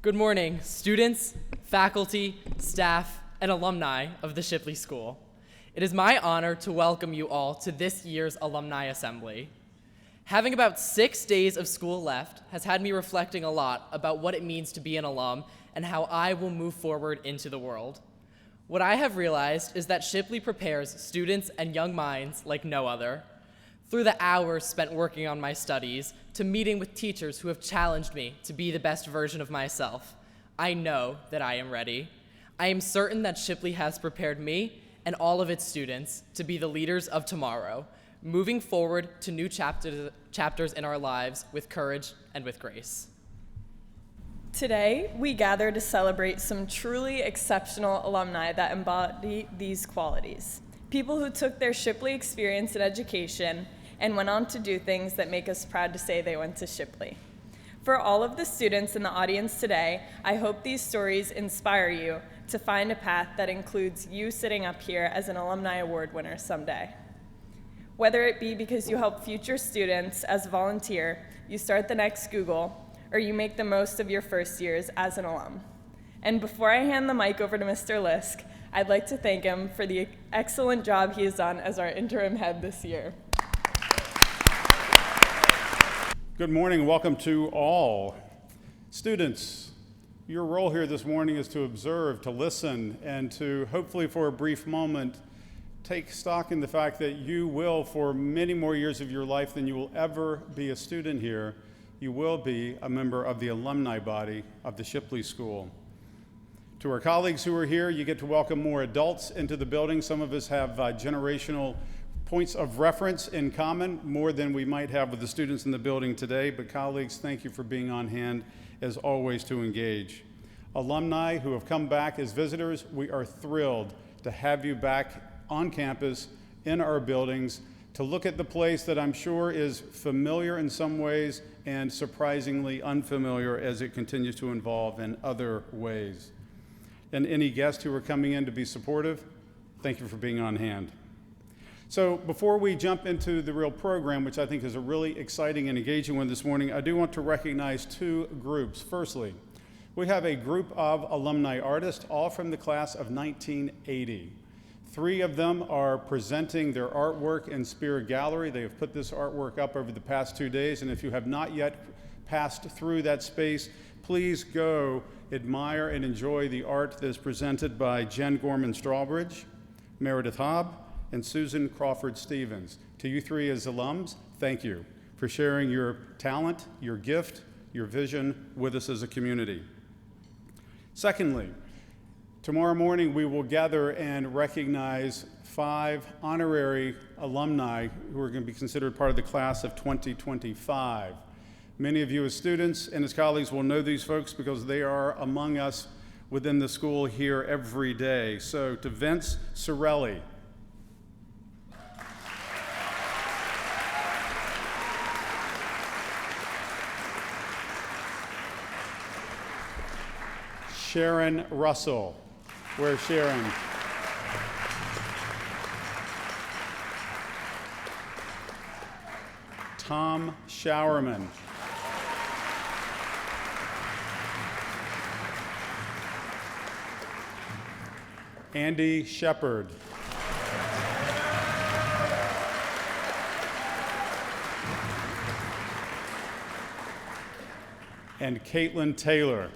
Good morning, students, faculty, staff, and alumni of the Shipley School. It is my honor to welcome you all to this year's Alumni Assembly. Having about 6 days of school left has had me reflecting a lot about what it means to be an alum and how I will move forward into the world. What I have realized is that Shipley prepares students and young minds like no other. Through the hours spent working on my studies, to meeting with teachers who have challenged me to be the best version of myself, I know that I am ready. I am certain that Shipley has prepared me and all of its students to be the leaders of tomorrow, moving forward to new chapters in our lives with courage and with grace. Today, we gather to celebrate some truly exceptional alumni that embody these qualities. People who took their Shipley experience in education and went on to do things that make us proud to say they went to Shipley. For all of the students in the audience today, I hope these stories inspire you to find a path that includes you sitting up here as an Alumni Award winner someday. Whether it be because you help future students as a volunteer, you start the next Google, or you make the most of your first years as an alum. And before I hand the mic over to Mr. Lisk, I'd like to thank him for the excellent job he has done as our interim head this year. Good morning and welcome to all. Students, your role here this morning is to observe, to listen, and to hopefully for a brief moment take stock in the fact that you will, for many more years of your life than you will ever be a student here, you will be a member of the alumni body of the Shipley School. To our colleagues who are here, you get to welcome more adults into the building. Some of us have generational points of reference in common, more than we might have with the students in the building today. But colleagues, thank you for being on hand, as always, to engage. Alumni who have come back as visitors, we are thrilled to have you back on campus in our buildings to look at the place that I'm sure is familiar in some ways and surprisingly unfamiliar as it continues to evolve in other ways. And any guests who are coming in to be supportive, thank you for being on hand. So before we jump into the real program, which I think is a really exciting and engaging one this morning, I do want to recognize two groups. Firstly, we have a group of alumni artists, all from the class of 1980. 3 of them are presenting their artwork in Spirit Gallery. They have put this artwork up over the past 2 days, and if you have not yet passed through that space, please go admire and enjoy the art that is presented by Jen Gorman-Strawbridge, Meredith Hobb, and Susan Crawford-Stevens. To you 3 as alums, thank you for sharing your talent, your gift, your vision with us as a community. Secondly, tomorrow morning we will gather and recognize 5 honorary alumni who are going to be considered part of the class of 2025. Many of you as students and as colleagues will know these folks because they are among us within the school here every day. So to Vince Sorelli, Sharon Russell. Where's Sharon? Tom Showerman. Andy Shepard. And Caitlin Taylor.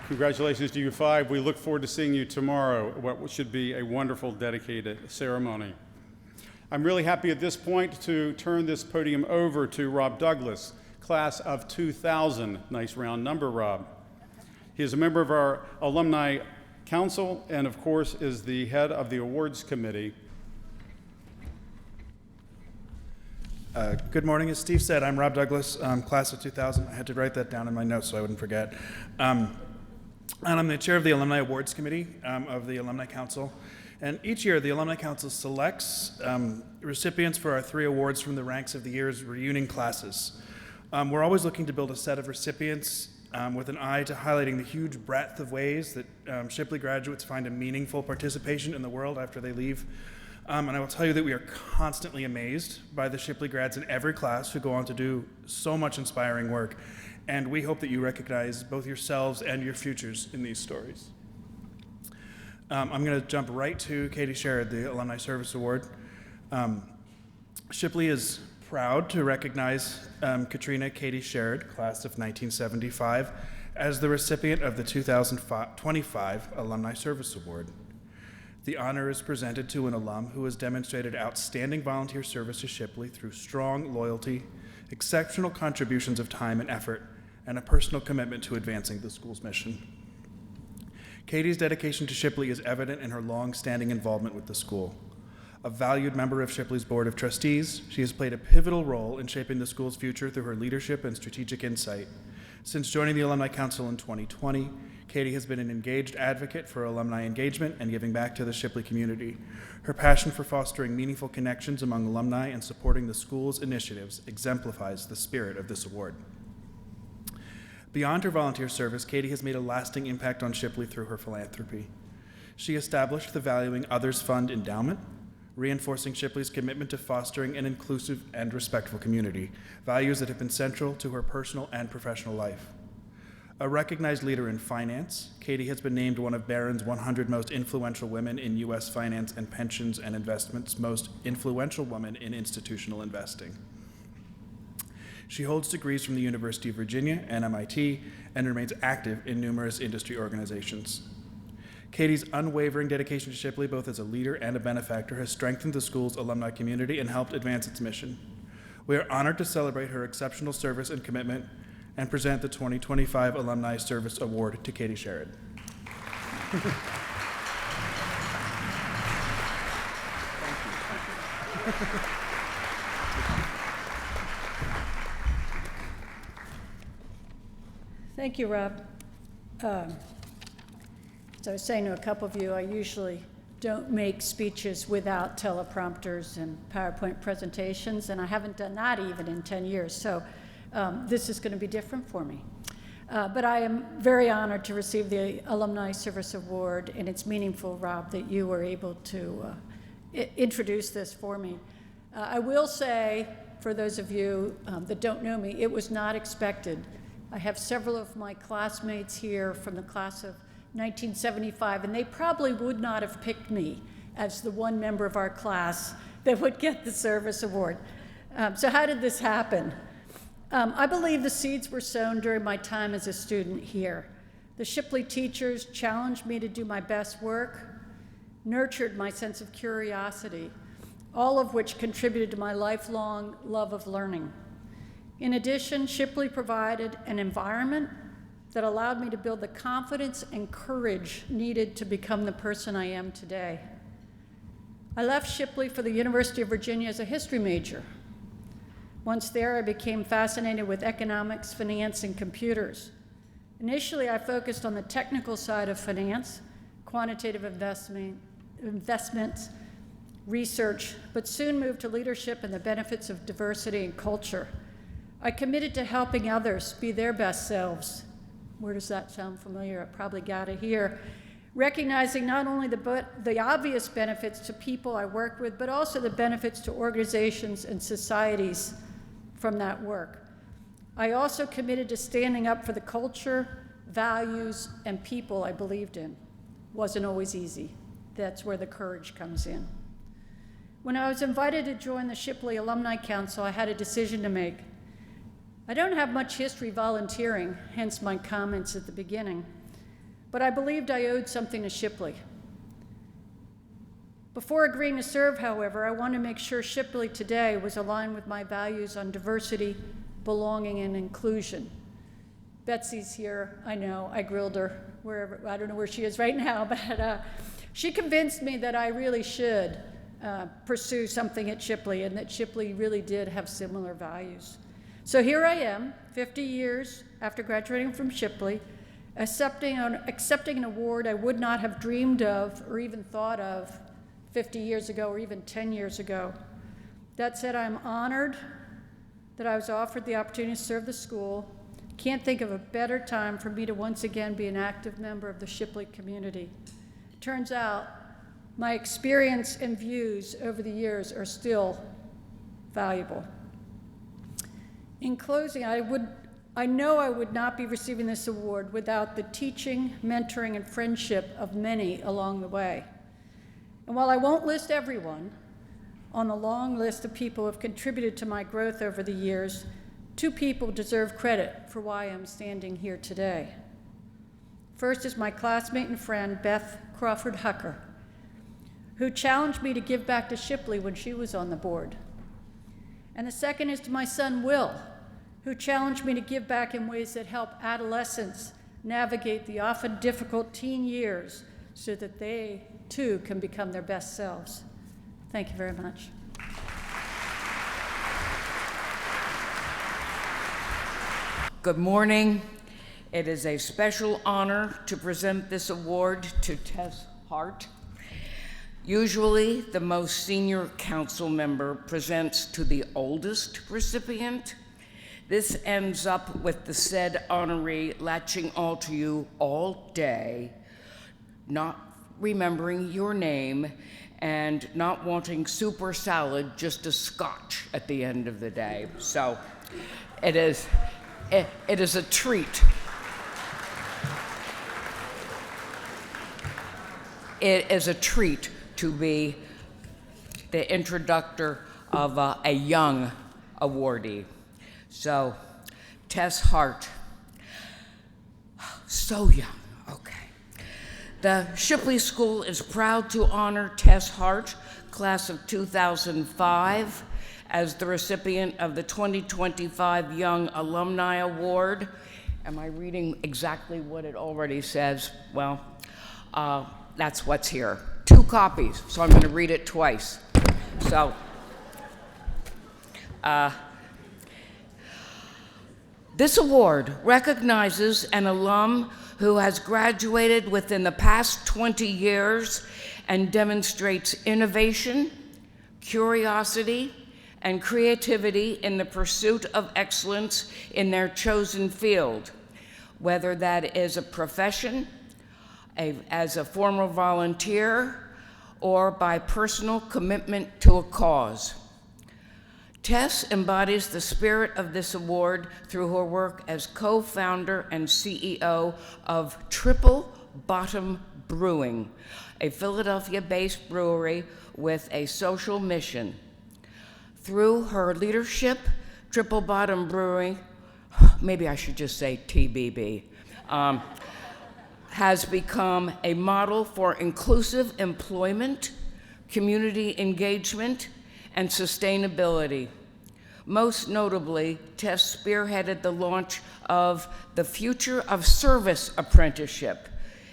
Congratulations to you 5. We look forward to seeing you tomorrow at what should be a wonderful dedicated ceremony. I'm really happy at this point to turn this podium over to Rob Douglas, class of 2000. Nice round number, Rob. He is a member of our Alumni Council and, of course, is the head of the awards committee. Good morning. As Steve said, I'm Rob Douglas, class of 2000. I had to write that down in my notes so I wouldn't forget. And I'm the chair of the Alumni Awards Committee of the Alumni Council. And each year, the Alumni Council selects recipients for our 3 awards from the ranks of the year's reunion classes. We're always looking to build a set of recipients with an eye to highlighting the huge breadth of ways that Shipley graduates find a meaningful participation in the world after they leave And I will tell you that we are constantly amazed by the Shipley grads in every class who go on to do so much inspiring work. And we hope that you recognize both yourselves and your futures in these stories. I'm going to jump right to Katy Sherrerd, the Alumni Service Award. Shipley is proud to recognize Katrina Katy Sherrerd, class of 1975, as the recipient of the 2025 Alumni Service Award. The honor is presented to an alum who has demonstrated outstanding volunteer service to Shipley through strong loyalty, exceptional contributions of time and effort, and a personal commitment to advancing the school's mission. Katy's dedication to Shipley is evident in her long-standing involvement with the school. A valued member of Shipley's Board of Trustees, she has played a pivotal role in shaping the school's future through her leadership and strategic insight. Since joining the Alumni Council in 2020, Katy has been an engaged advocate for alumni engagement and giving back to the Shipley community. Her passion for fostering meaningful connections among alumni and supporting the school's initiatives exemplifies the spirit of this award. Beyond her volunteer service, Katy has made a lasting impact on Shipley through her philanthropy. She established the Valuing Others Fund endowment, reinforcing Shipley's commitment to fostering an inclusive and respectful community, values that have been central to her personal and professional life. A recognized leader in finance, Katy has been named one of Barron's 100 most influential women in U.S. finance and pensions and investments, most influential woman in institutional investing. She holds degrees from the University of Virginia and MIT and remains active in numerous industry organizations. Katy's unwavering dedication to Shipley, both as a leader and a benefactor, has strengthened the school's alumni community and helped advance its mission. We are honored to celebrate her exceptional service and commitment and present the 2025 Alumni Service Award to Katy Sherrerd. Thank you, Rob. As I was saying to a couple of you, I usually don't make speeches without teleprompters and PowerPoint presentations, and I haven't done that even in 10 years, so this is going to be different for me. But I am very honored to receive the Alumni Service Award, and it's meaningful, Rob, that you were able to introduce this for me. I will say, for those of you that don't know me, it was not expected. I have several of my classmates here from the class of 1975, and they probably would not have picked me as the one member of our class that would get the service award. So how did this happen? I believe the seeds were sown during my time as a student here. The Shipley teachers challenged me to do my best work, nurtured my sense of curiosity, all of which contributed to my lifelong love of learning. In addition, Shipley provided an environment that allowed me to build the confidence and courage needed to become the person I am today. I left Shipley for the University of Virginia as a history major. Once there, I became fascinated with economics, finance, and computers. Initially, I focused on the technical side of finance, quantitative investments, research, but soon moved to leadership and the benefits of diversity and culture. I committed to helping others be their best selves. Where does that sound familiar? I probably got it here. Recognizing not only the obvious benefits to people I work with, but also the benefits to organizations and societies from that work. I also committed to standing up for the culture, values, and people I believed in. Wasn't always easy. That's where the courage comes in. When I was invited to join the Shipley Alumni Council, I had a decision to make. I don't have much history volunteering, hence my comments at the beginning, but I believed I owed something to Shipley. Before agreeing to serve, however, I wanted to make sure Shipley today was aligned with my values on diversity, belonging, and inclusion. Betsy's here, I know, I grilled her wherever, I don't know where she is right now, but she convinced me that I really should pursue something at Shipley and that Shipley really did have similar values. So here I am, 50 years after graduating from Shipley, accepting an award I would not have dreamed of or even thought of 50 years ago or even 10 years ago. That said, I'm honored that I was offered the opportunity to serve the school. Can't think of a better time for me to once again be an active member of the Shipley community. Turns out my experience and views over the years are still valuable. In closing, I know I would not be receiving this award without the teaching, mentoring, and friendship of many along the way. And while I won't list everyone on the long list of people who have contributed to my growth over the years, 2 people deserve credit for why I'm standing here today. First is my classmate and friend, Beth Crawford Hucker, who challenged me to give back to Shipley when she was on the board. And the second is to my son, Will, who challenged me to give back in ways that help adolescents navigate the often difficult teen years so that they, too, can become their best selves. Thank you very much. Good morning. It is a special honor to present this award to Tess Hart. Usually, the most senior council member presents to the oldest recipient. This ends up with the said honoree latching all to you all day, not remembering your name, and not wanting soup or salad, just a scotch at the end of the day. So it is a treat. It is a treat to be the introductor of a young awardee. So, Tess Hart, so young, okay. The Shipley School is proud to honor Tess Hart, class of 2005, as the recipient of the 2025 Young Alumni Award. Am I reading exactly what it already says? Well, that's what's here. 2 copies, so I'm gonna read it twice. So, this award recognizes an alum who has graduated within the past 20 years and demonstrates innovation, curiosity, and creativity in the pursuit of excellence in their chosen field, whether that is a profession, as a former volunteer, or by personal commitment to a cause. Tess embodies the spirit of this award through her work as co-founder and CEO of Triple Bottom Brewing, a Philadelphia-based brewery with a social mission. Through her leadership, Triple Bottom Brewing, maybe I should just say TBB, has become a model for inclusive employment, community engagement, and sustainability. Most notably, Tess spearheaded the launch of the Future of Service Apprenticeship,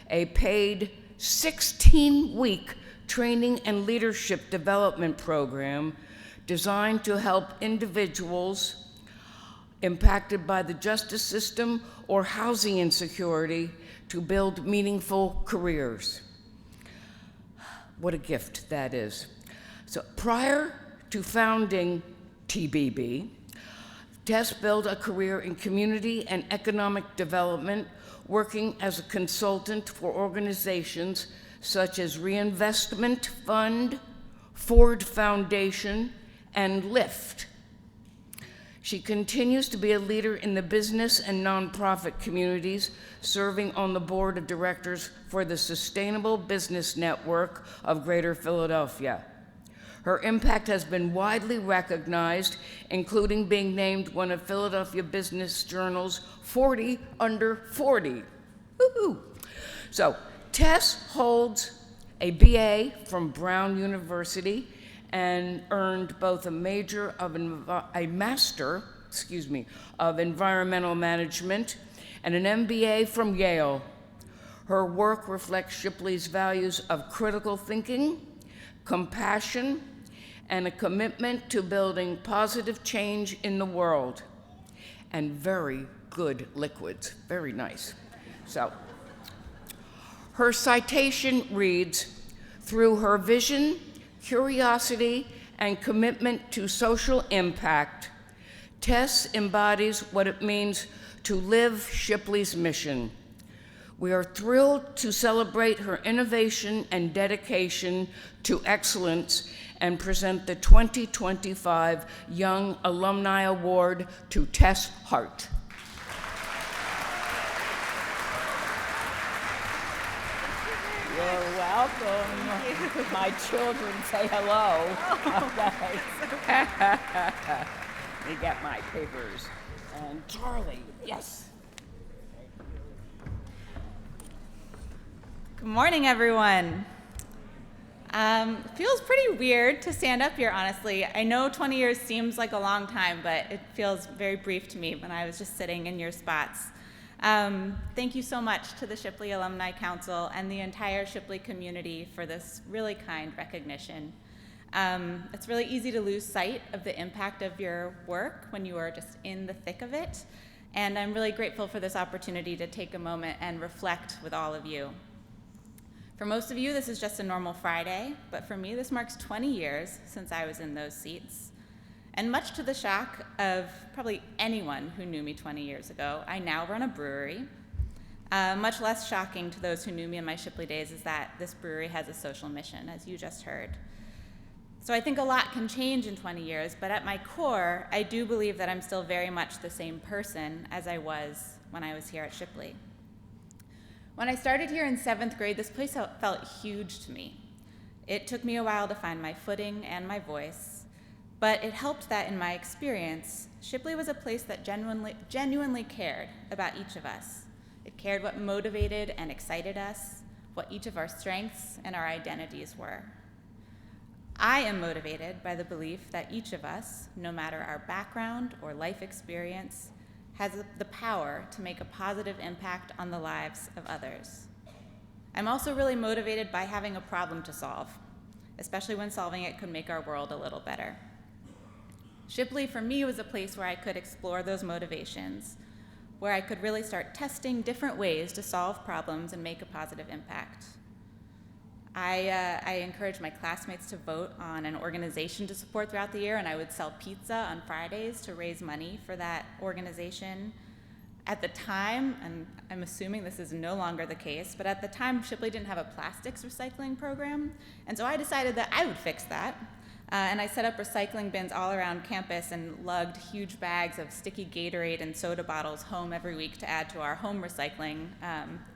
a paid 16-week training and leadership development program designed to help individuals impacted by the justice system or housing insecurity to build meaningful careers. What a gift that is. So prior to founding TBB, Tess built a career in community and economic development, working as a consultant for organizations such as Reinvestment Fund, Ford Foundation, and Lyft. She continues to be a leader in the business and nonprofit communities, serving on the board of directors for the Sustainable Business Network of Greater Philadelphia. Her impact has been widely recognized, including being named one of Philadelphia Business Journal's 40 under 40. Woohoo! So, Tess holds a BA from Brown University and earned both a master of environmental management and an MBA from Yale. Her work reflects Shipley's values of critical thinking, compassion, and a commitment to building positive change in the world, and very good liquids, very nice. So, her citation reads, through her vision, curiosity, and commitment to social impact, Tess embodies what it means to live Shipley's mission. We are thrilled to celebrate her innovation and dedication to excellence and present the 2025 Young Alumni Award to Tess Hart. You're welcome. My children say hello. Okay. Let me get my papers. And Charlie, yes. Good morning, everyone. Feels pretty weird to stand up here, honestly. I know 20 years seems like a long time, but it feels very brief to me when I was just sitting in your spots. Thank you so much to the Shipley Alumni Council and the entire Shipley community for this really kind recognition. It's really easy to lose sight of the impact of your work when you are just in the thick of it, and I'm really grateful for this opportunity to take a moment and reflect with all of you. For most of you, this is just a normal Friday, but for me, this marks 20 years since I was in those seats. And much to the shock of probably anyone who knew me 20 years ago, I now run a brewery. Much less shocking to those who knew me in my Shipley days is that this brewery has a social mission, as you just heard. So I think a lot can change in 20 years, but at my core, I do believe that I'm still very much the same person as I was when I was here at Shipley. When I started here in 7th grade, this place felt huge to me. It took me a while to find my footing and my voice, but it helped that in my experience, Shipley was a place that genuinely cared about each of us. It cared what motivated and excited us, what each of our strengths and our identities were. I am motivated by the belief that each of us, no matter our background or life experience, has the power to make a positive impact on the lives of others. I'm also really motivated by having a problem to solve, especially when solving it could make our world a little better. Shipley, for me, was a place where I could explore those motivations, where I could really start testing different ways to solve problems and make a positive impact. I encouraged my classmates to vote on an organization to support throughout the year, and I would sell pizza on Fridays to raise money for that organization. At the time, and I'm assuming this is no longer the case, but at the time, Shipley didn't have a plastics recycling program, and so I decided that I would fix that. And I set up recycling bins all around campus and lugged huge bags of sticky Gatorade and soda bottles home every week to add to our home recycling.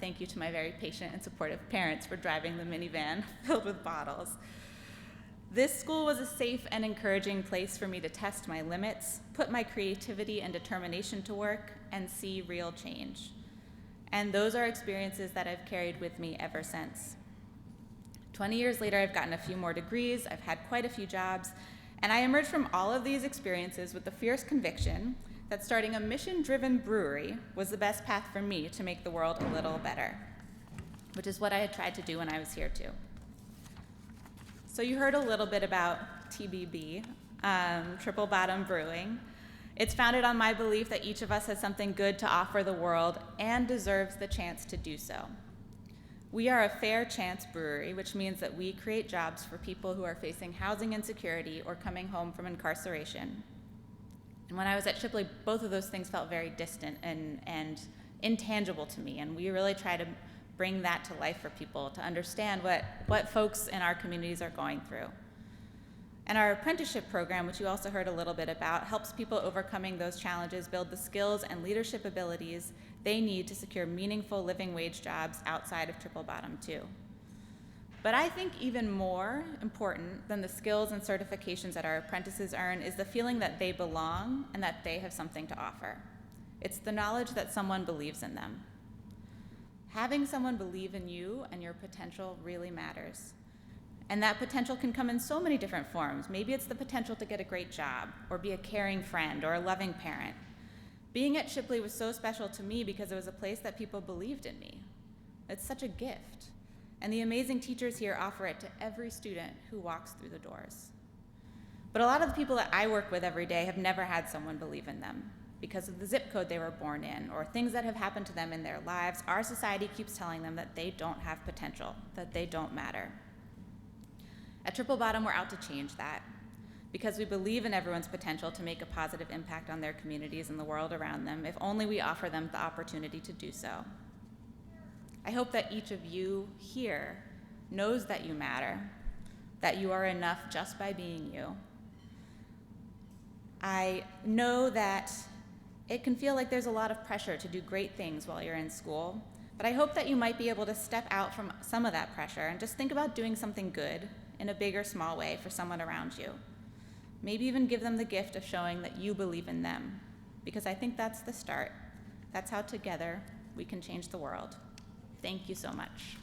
Thank you to my very patient and supportive parents for driving the minivan filled with bottles. This school was a safe and encouraging place for me to test my limits, put my creativity and determination to work, and see real change. And those are experiences that I've carried with me ever since. 20 years later, I've gotten a few more degrees, I've had quite a few jobs, and I emerged from all of these experiences with the fierce conviction that starting a mission-driven brewery was the best path for me to make the world a little better, which is what I had tried to do when I was here too. So you heard a little bit about TBB, Triple Bottom Brewing. It's founded on my belief that each of us has something good to offer the world and deserves the chance to do so. We are a fair chance brewery, which means that we create jobs for people who are facing housing insecurity or coming home from incarceration. And when I was at Shipley, both of those things felt very distant and intangible to me, and we really try to bring that to life for people to understand what folks in our communities are going through. And our apprenticeship program, which you also heard a little bit about, helps people overcoming those challenges build the skills and leadership abilities they need to secure meaningful living wage jobs outside of Triple Bottom too. But I think even more important than the skills and certifications that our apprentices earn is the feeling that they belong and that they have something to offer. It's the knowledge that someone believes in them. Having someone believe in you and your potential really matters. And that potential can come in so many different forms. Maybe it's the potential to get a great job, or be a caring friend, or a loving parent. Being at Shipley was so special to me because it was a place that people believed in me. It's such a gift. And the amazing teachers here offer it to every student who walks through the doors. But a lot of the people that I work with every day have never had someone believe in them. Because of the zip code they were born in, or things that have happened to them in their lives, our society keeps telling them that they don't have potential, that they don't matter. At Triple Bottom, we're out to change that, because we believe in everyone's potential to make a positive impact on their communities and the world around them, if only we offer them the opportunity to do so. I hope that each of you here knows that you matter, that you are enough just by being you. I know that it can feel like there's a lot of pressure to do great things while you're in school, but I hope that you might be able to step out from some of that pressure and just think about doing something good in a big or small way for someone around you. Maybe even give them the gift of showing that you believe in them, because I think that's the start. That's how together we can change the world. Thank you so much.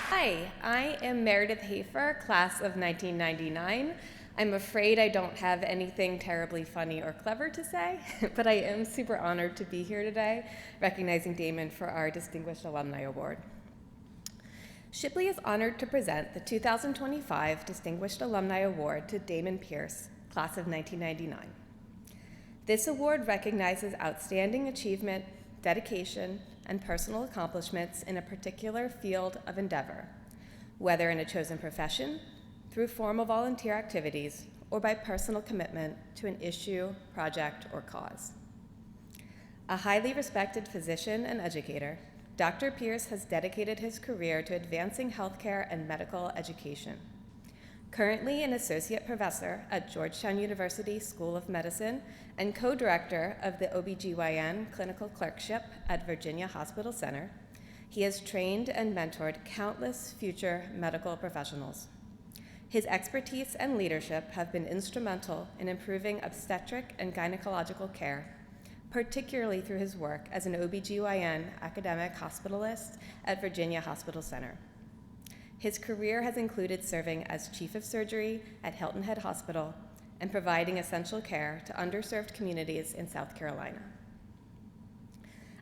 Hi, I am Meredith Hafer, class of 1999. I'm afraid I don't have anything terribly funny or clever to say, but I am super honored to be here today, recognizing Dammun for our Distinguished Alumni Award. Shipley is honored to present the 2025 Distinguished Alumni Award to Dammun Pierce, class of 1999. This award recognizes outstanding achievement, dedication, and personal accomplishments in a particular field of endeavor, whether in a chosen profession, through formal volunteer activities, or by personal commitment to an issue, project, or cause. A highly respected physician and educator, Dr. Pierce has dedicated his career to advancing healthcare and medical education. Currently an associate professor at Georgetown University School of Medicine and co-director of the OBGYN clinical clerkship at Virginia Hospital Center, he has trained and mentored countless future medical professionals. His expertise and leadership have been instrumental in improving obstetric and gynecological care, particularly through his work as an OBGYN academic hospitalist at Virginia Hospital Center. His career has included serving as chief of surgery at Hilton Head Hospital and providing essential care to underserved communities in South Carolina.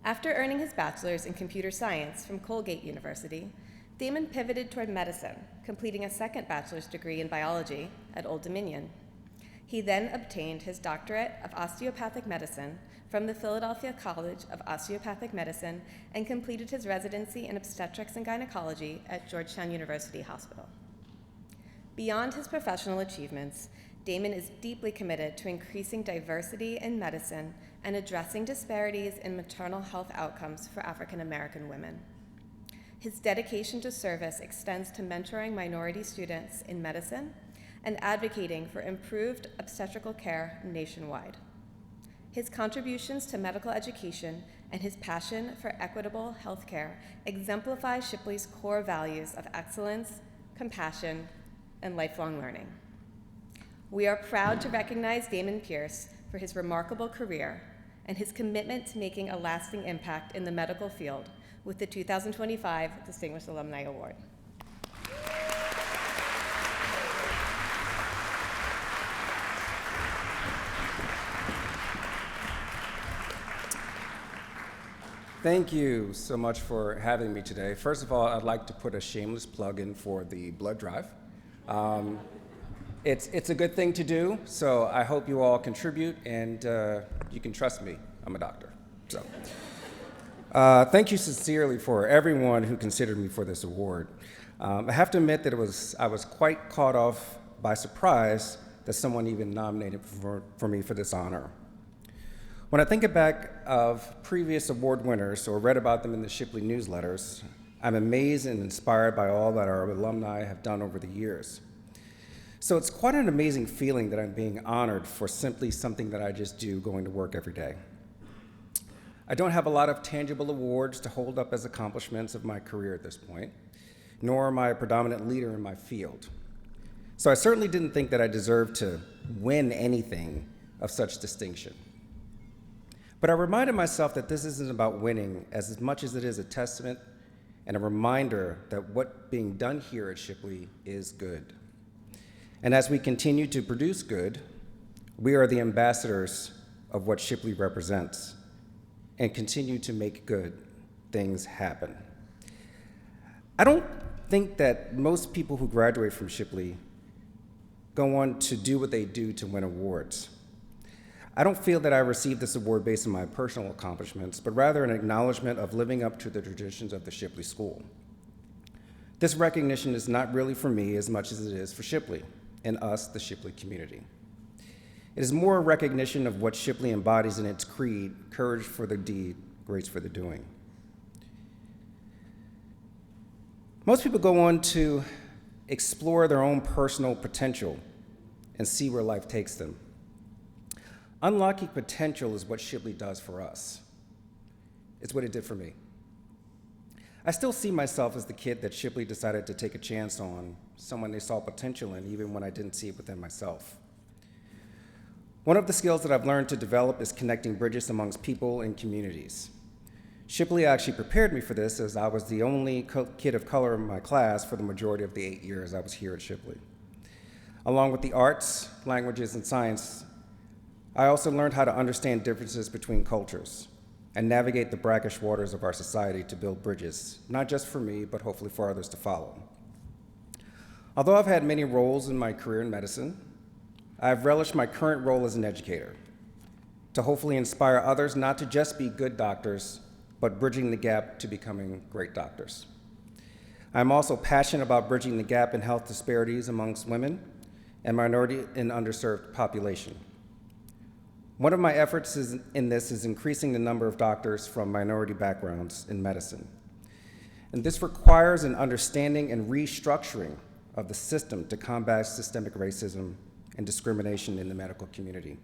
After earning his bachelor's in computer science from Colgate University, Dammun pivoted toward medicine, completing a second bachelor's degree in biology at Old Dominion. He then obtained his doctorate of osteopathic medicine from the Philadelphia College of Osteopathic Medicine and completed his residency in obstetrics and gynecology at Georgetown University Hospital. Beyond his professional achievements, Dammun is deeply committed to increasing diversity in medicine and addressing disparities in maternal health outcomes for African American women. His dedication to service extends to mentoring minority students in medicine and advocating for improved obstetrical care nationwide. His contributions to medical education and his passion for equitable healthcare exemplify Shipley's core values of excellence, compassion, and lifelong learning. We are proud to recognize Dammun Pierce for his remarkable career and his commitment to making a lasting impact in the medical field with the 2025 Distinguished Alumni Award. Thank you so much for having me today. First of all, I'd like to put a shameless plug in for the blood drive. It's a good thing to do, so I hope you all contribute, and you can trust me. I'm a doctor. So, thank you sincerely for everyone who considered me for this award. I have to admit that I was quite caught off by surprise that someone even nominated for me for this honor. When I think back of previous award winners or read about them in the Shipley newsletters, I'm amazed and inspired by all that our alumni have done over the years. So it's quite an amazing feeling that I'm being honored for simply something that I just do going to work every day. I don't have a lot of tangible awards to hold up as accomplishments of my career at this point, nor am I a predominant leader in my field. So I certainly didn't think that I deserved to win anything of such distinction. But I reminded myself that this isn't about winning as much as it is a testament and a reminder that what being done here at Shipley is good. And as we continue to produce good, we are the ambassadors of what Shipley represents and continue to make good things happen. I don't think that most people who graduate from Shipley go on to do what they do to win awards. I don't feel that I received this award based on my personal accomplishments, but rather an acknowledgement of living up to the traditions of the Shipley School. This recognition is not really for me as much as it is for Shipley and us, the Shipley community. It is more a recognition of what Shipley embodies in its creed, courage for the deed, grace for the doing. Most people go on to explore their own personal potential and see where life takes them. Unlocking potential is what Shipley does for us. It's what it did for me. I still see myself as the kid that Shipley decided to take a chance on, someone they saw potential in, even when I didn't see it within myself. One of the skills that I've learned to develop is connecting bridges amongst people and communities. Shipley actually prepared me for this, as I was the only kid of color in my class for the majority of the 8 years I was here at Shipley. Along with the arts, languages, and science, I also learned how to understand differences between cultures and navigate the brackish waters of our society to build bridges, not just for me, but hopefully for others to follow. Although I've had many roles in my career in medicine, I've relished my current role as an educator to hopefully inspire others not to just be good doctors, but bridging the gap to becoming great doctors. I'm also passionate about bridging the gap in health disparities amongst women and minority and underserved population. One of my efforts in this is increasing the number of doctors from minority backgrounds in medicine. And this requires an understanding and restructuring of the system to combat systemic racism and discrimination in the medical community.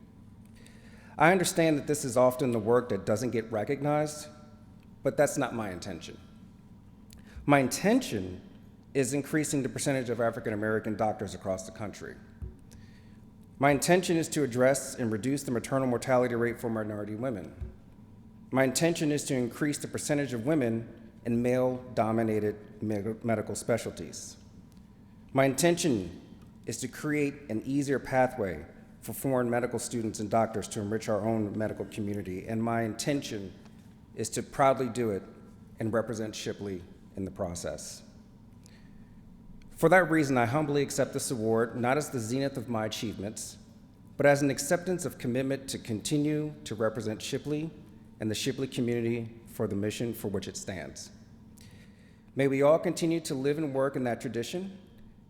I understand that this is often the work that doesn't get recognized, but that's not my intention. My intention is increasing the percentage of African American doctors across the country. My intention is to address and reduce the maternal mortality rate for minority women. My intention is to increase the percentage of women in male-dominated medical specialties. My intention is to create an easier pathway for foreign medical students and doctors to enrich our own medical community, and my intention is to proudly do it and represent Shipley in the process. For that reason, I humbly accept this award, not as the zenith of my achievements, but as an acceptance of commitment to continue to represent Shipley and the Shipley community for the mission for which it stands. May we all continue to live and work in that tradition,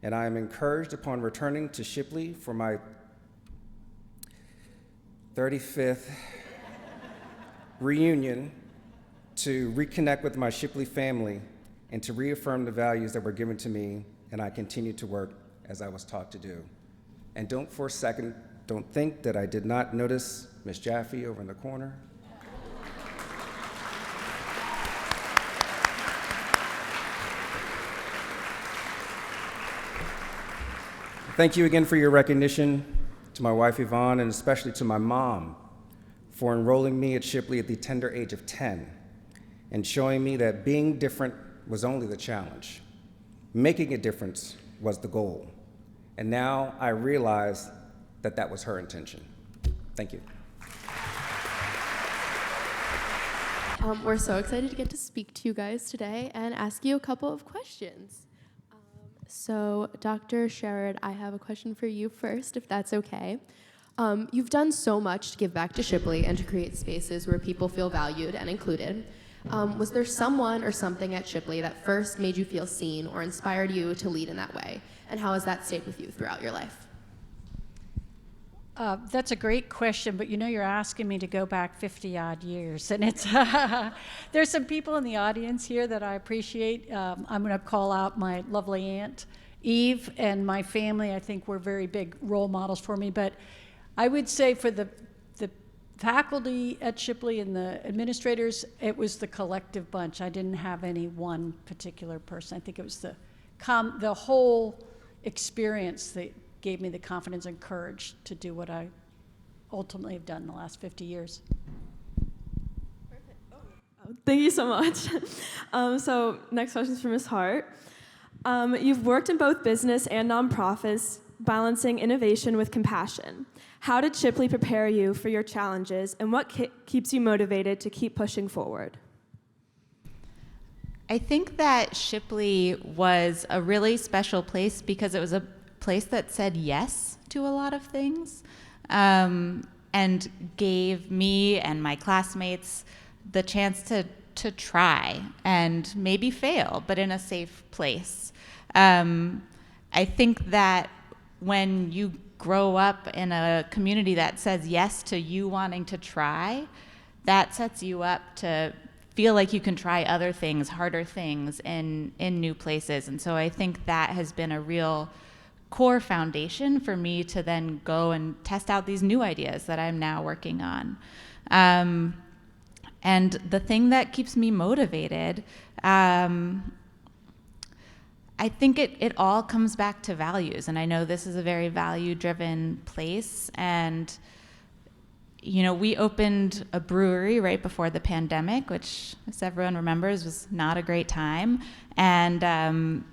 and I am encouraged upon returning to Shipley for my 35th reunion to reconnect with my Shipley family and to reaffirm the values that were given to me, and I continue to work as I was taught to do. And don't for a second, don't think that I did not notice Miss Jaffe over in the corner. Thank you again for your recognition, to my wife Yvonne, and especially to my mom for enrolling me at Shipley at the tender age of 10 and showing me that being different was only the challenge. Making a difference was the goal. And now I realize that that was her intention. Thank you. We're so excited to get to speak to you guys today and ask you a couple of questions. So, Dr. Sherrerd, I have a question for you first, if that's okay. You've done so much to give back to Shipley and to create spaces where people feel valued and included. Was there someone or something at Shipley that first made you feel seen or inspired you to lead in that way? And how has that stayed with you throughout your life? That's a great question, but you know you're asking me to go back 50-odd years. And it's there's some people in the audience here that I appreciate. I'm going to call out my lovely aunt, Eve, and my family. I think were very big role models for me. But I would say for the faculty at Shipley and the administrators, it was the collective bunch. I didn't have any one particular person. I think it was the whole experience that gave me the confidence and courage to do what I ultimately have done in the last 50 years. Perfect. Oh, thank you so much. So next question is for Ms. Hart. You've worked in both business and nonprofits, balancing innovation with compassion. How did Shipley prepare you for your challenges, and what keeps you motivated to keep pushing forward? I think that Shipley was a really special place because it was a place that said yes to a lot of things, and gave me and my classmates the chance to try and maybe fail, but in a safe place. I think that when you grow up in a community that says yes to you wanting to try, that sets you up to feel like you can try other things, harder things in new places. And so I think that has been a real core foundation for me to then go and test out these new ideas that I'm now working on. And the thing that keeps me motivated, I think it all comes back to values. And I know this is a very value-driven place. And, you know, we opened a brewery right before the pandemic, which, as everyone remembers, was not a great time. And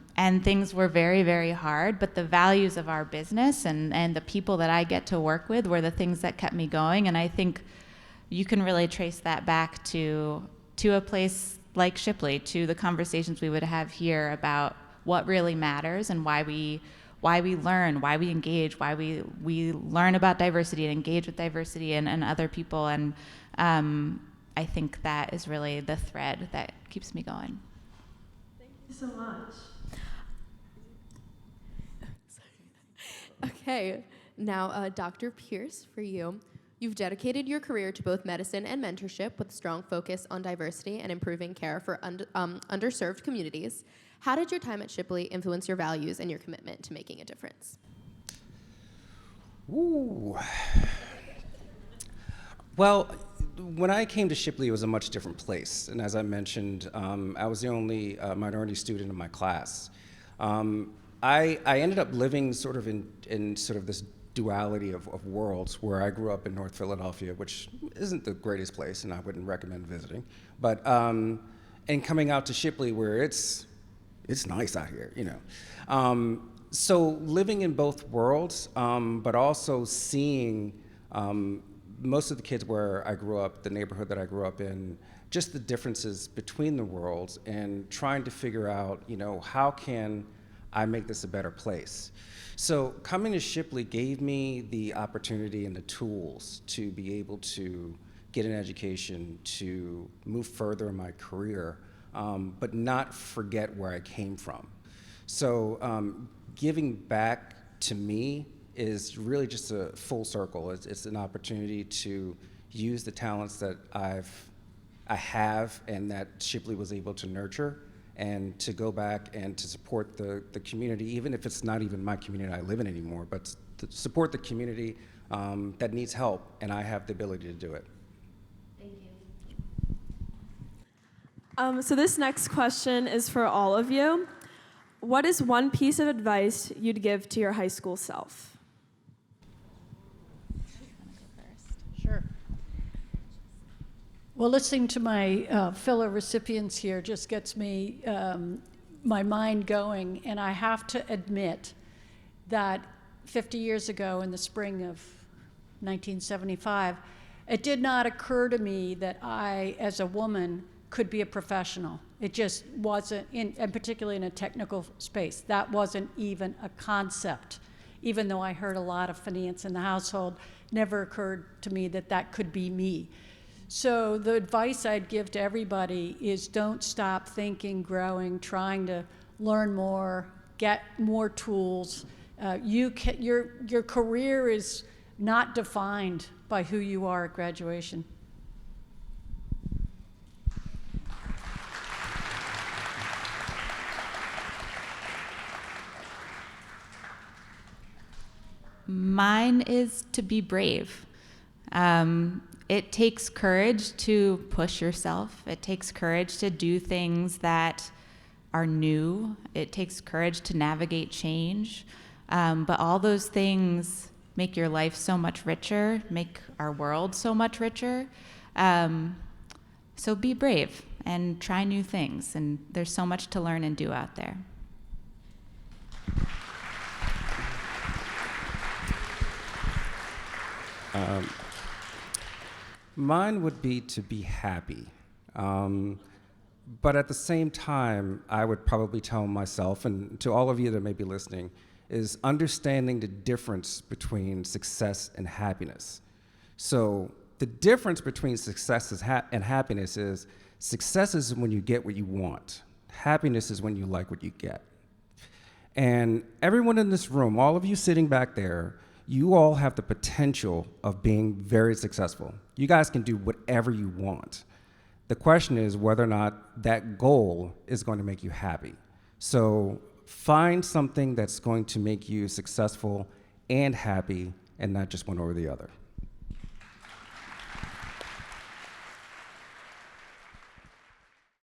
things were very, very hard. But the values of our business and the people that I get to work with were the things that kept me going. And I think you can really trace that back to a place like Shipley, to the conversations we would have here about what really matters and why we learn, why we engage, why we learn about diversity and engage with diversity and other people. And I think that is really the thread that keeps me going. Thank you so much. Okay, now Dr. Pierce, for you. You've dedicated your career to both medicine and mentorship with a strong focus on diversity and improving care for underserved communities. How did your time at Shipley influence your values and your commitment to making a difference? Ooh. Well, when I came to Shipley, it was a much different place. And as I mentioned, I was the only minority student in my class. I ended up living sort of in sort of this duality of worlds, where I grew up in North Philadelphia, which isn't the greatest place, and I wouldn't recommend visiting. But and coming out to Shipley, where it's nice out here, you know. So living in both worlds, but also seeing most of the kids where I grew up, the neighborhood that I grew up in, just the differences between the worlds, and trying to figure out, you know, how can I make this a better place? So coming to Shipley gave me the opportunity and the tools to be able to get an education, to move further in my career, but not forget where I came from. So giving back to me is really just a full circle. It's an opportunity to use the talents that I have and that Shipley was able to nurture, and to go back and to support the community, even if it's not even my community I live in anymore, but to support the community that needs help, and I have the ability to do it. Thank you. So this next question is for all of you. What is one piece of advice you'd give to your high school self? Sure. Well, listening to my fellow recipients here just gets me, my mind going, and I have to admit that 50 years ago, in the spring of 1975, it did not occur to me that I, as a woman, could be a professional. It just wasn't, and particularly in a technical space, that wasn't even a concept. Even though I heard a lot of finance in the household, never occurred to me that that could be me. So the advice I'd give to everybody is don't stop thinking, growing, trying to learn more, get more tools. Your career is not defined by who you are at graduation. Mine is to be brave. It takes courage to push yourself. It takes courage to do things that are new. It takes courage to navigate change. But all those things make your life so much richer, make our world so much richer. So be brave and try new things. And there's so much to learn and do out there. Mine would be to be happy. But at the same time, I would probably tell myself, and to all of you that may be listening, is understanding the difference between success and happiness. So the difference between success and happiness is success is when you get what you want. Happiness is when you like what you get. And everyone in this room, all of you sitting back there, you all have the potential of being very successful. You guys can do whatever you want. The question is whether or not that goal is going to make you happy. So find something that's going to make you successful and happy, and not just one or the other.